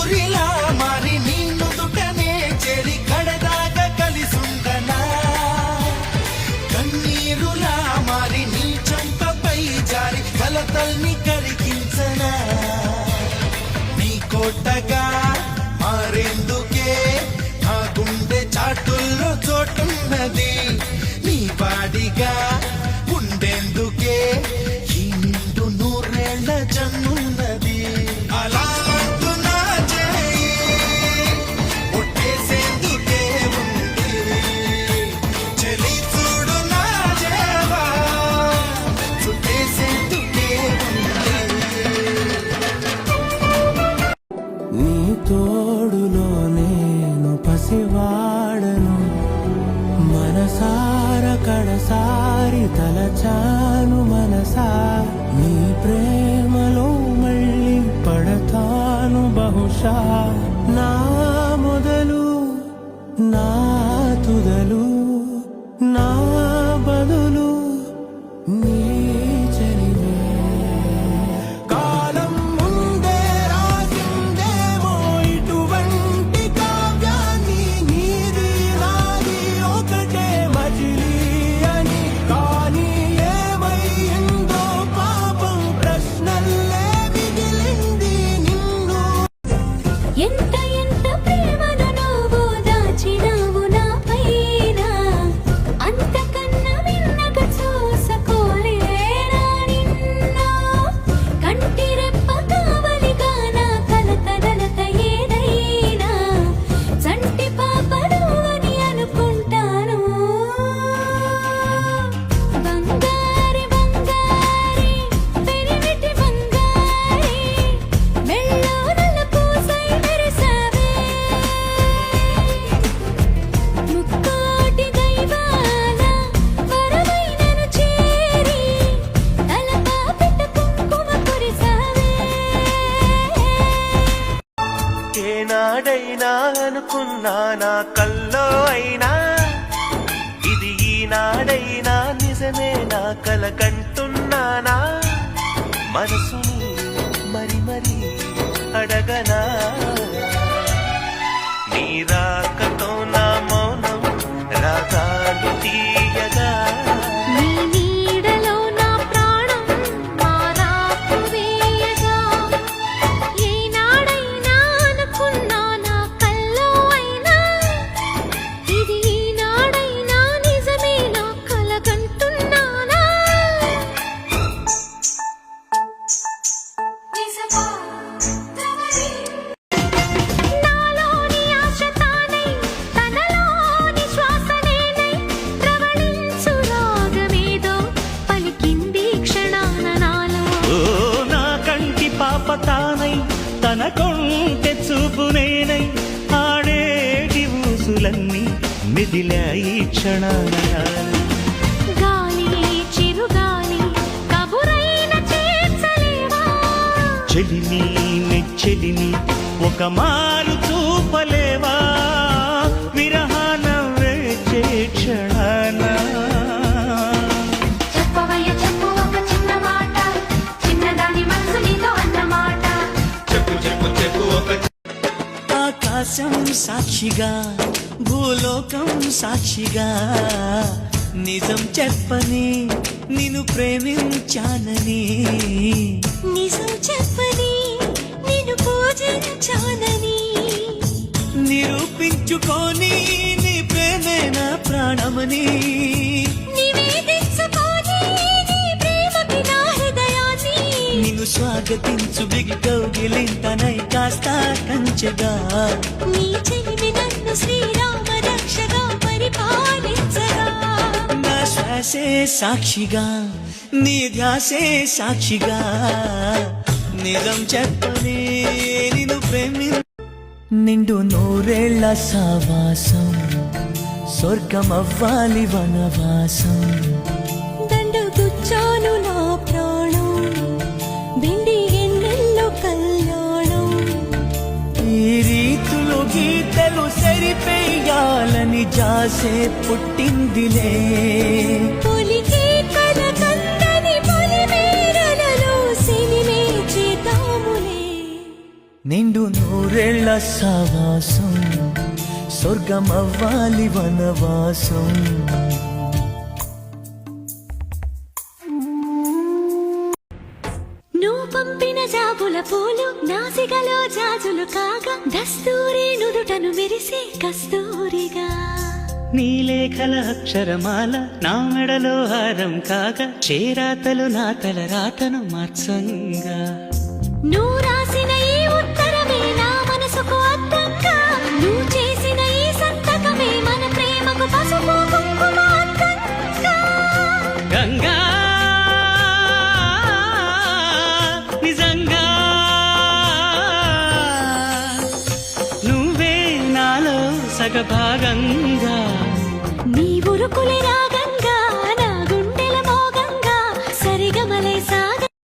కస్తూరిలా మారి నీ నుదుటనే చేరి కడదాగా కలిసుండనా కన్నీరులా మారి నీ చంపపై జారి కలతల్ని కరిగించనా నీ కోటగా మారేందుకే నా గుండె చాటుల్లో చోటున్నది నీ వాడిగా ఉండేందుకే ఈ నిండు నూరేళ్ల జన్మున్నది అలా అంటున్నా చేయి ఒట్టేసేందుకే ఉంది చెలి చూడు నా చేవా చుట్టేసేందుకే ఉంది నీ తోడులో నేను పసివాడను మనసార కడసారి తలచాను మనసా నీ ప్రేమలో మళ్ళీ పడతాను బహుశా నా మొదలు నా తుదలు నా బదులు నీ చెలివే కాలం ముందే రాసిందేమో ఇటువంటి కావ్యాన్ని నీది నాది ఒకటే మజిలీ అని కానీ ఏమైందో పాపం ప్రశ్నల్లే మిగిలింది నిన్ను ఎంత ఎంత ప్రేమను నువ్వు దాచినావు నా పైన అంతకన్నా విన్నగా చూసుకోలేనా నిన్ను కంటి రెప్ప కావలిగా నా కలతగలత ఏదైనా చంటి పాప నువ్వని అనుకుంటాను బంగారి బంగారి పెరిమిటి బంగారి మెళ్ళో నలుపూసై మెరిసావే ముక్కోటి దైవాల వరమై నన్ను చేరి తలపాపిట కుంకుమ కురిసావే ఏనాడైనా అనుకున్నా నా కల్లో అయినా ఇది ఈనాడైనా నిజమే నా కల కంటున్నానా మనసుని మరి మరి అడగనా నీ రాకతో నా మౌనం రాగాలు తీయగా నీ నీడలో నా ప్రాణం మారాకు వేయగా ఏనాడైనా అనుకున్నా నా కల్లో అయినా ఇది ఈనాడైనా నిజమే నా కలగంటున్నానా నాలోని ఆశ తానై తనలోని శ్వాస నేనై ప్రవళించు రాగమేదో పలికింది క్షణాన నాలో ఓ నా కంటి పాప తానై తన కొంటె చూపు నేనై ఆడేటి ఊసులన్నీ మిదిలాయి క్షణాన గాలి చిరుగాలి కబురైన చేర్చలేవా చెలిని నెచ్చెలిని ఒక మారు చూపలేవా విరహాన వేచే క్షణాన చెప్పవయ్య చెప్పు ఒక చిన్న మాట చిన్నదాని మనసు నీతో అన్నమాట ఆకాశం సాక్షిగా భూలోకం సాక్షిగా నిజం చెప్పని నిన్ను ప్రేమించానని నిజం చెప్పని నిన్ను పూజించానని నిరూపించుకొని నీ ప్రేమే నా ప్రాణమని నివేదించుకొని నీ ప్రేమకి నా హృదయాన్ని నిన్ను స్వాగతించు బిగి కౌగిలింతనై కాస్త కంచెగా నీ చెలిమి నన్ను శ్రీరామ రక్షగా పరిపాలించగా నా శ్వాసే సాక్షిగా నీ ధ్యాసే సాక్షిగా నిజం చెప్పని నిన్ను ప్రేమి నిండు నూరేళ్ల సావాసం స్వర్గమవ్వాలి వనవాసం దండగుచ్చాను నా ప్రాణం వెండి ఎన్నెల్లో కళ్యాణం ఈ రీతులు గీతలు సరిపెయ్యాలని జాసే పుట్టిందిలే పొలికే కలకందని పొలిమేరలలో సినిమే చేద్దాములే నిండు నూరేళ్ల సావాసం స్వర్గమవ్వాలి వనవాసం నువ్వు పంపిన జాబుల పూలు నాసికలో జాజులు కాగా దస్తూరి నుదుటను మెరిసే కస్తూరిగా నీలేఖల అక్షరమాల నా మెడలో హారం కాగా చేరాతలు నా తల రాతను మార్చంగా నువ్వు రాసిన ఈ ఉత్తరమే నా మనసుకు అర్థంగా నువ్వు చేసిన ఈ సంతకమే మన ప్రేమకు పసుపు కుంకుమ అర్థంగా గంగా నిజంగా నువ్వే నాలో సగభాగంగా నీ ఉరుకులే రాగా